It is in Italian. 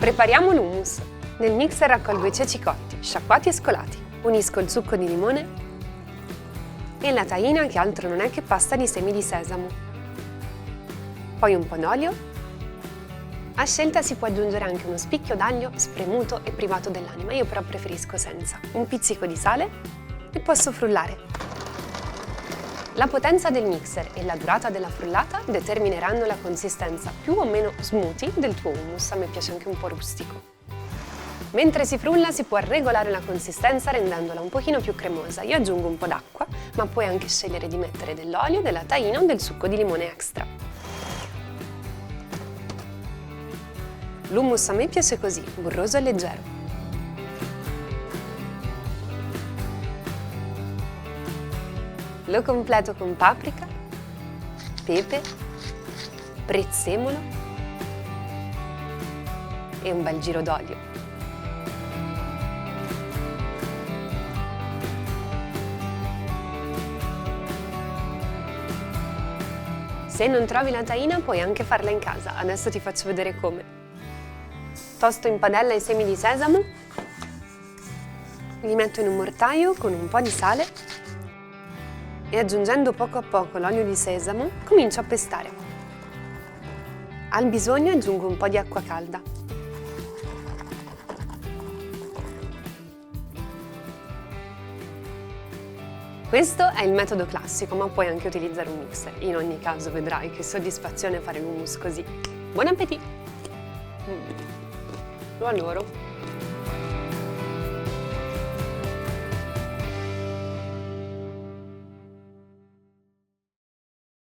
Prepariamo l'hummus. Nel mixer raccolgo i ceci cotti, sciacquati e scolati. Unisco il succo di limone e la tahina, che altro non è che pasta di semi di sesamo. Poi un po' d'olio. A scelta si può aggiungere anche uno spicchio d'aglio spremuto e privato dell'anima, io però preferisco senza. Un pizzico di sale e posso frullare. La potenza del mixer e la durata della frullata determineranno la consistenza più o meno smoothie del tuo hummus, a me piace anche un po' rustico. Mentre si frulla si può regolare la consistenza rendendola un pochino più cremosa. Io aggiungo un po' d'acqua, ma puoi anche scegliere di mettere dell'olio, della tahina o del succo di limone extra. L'hummus a me piace così, burroso e leggero. Lo completo con paprika, pepe, prezzemolo e un bel giro d'olio. Se non trovi la tahina puoi anche farla in casa, adesso ti faccio vedere come. Tosto in padella i semi di sesamo, li metto in un mortaio con un po' di sale e aggiungendo poco a poco l'olio di sesamo comincio a pestare. Al bisogno aggiungo un po' di acqua calda. Questo è il metodo classico, ma puoi anche utilizzare un mixer. In ogni caso vedrai che soddisfazione fare l'hummus così. Buon appetito! Lo adoro!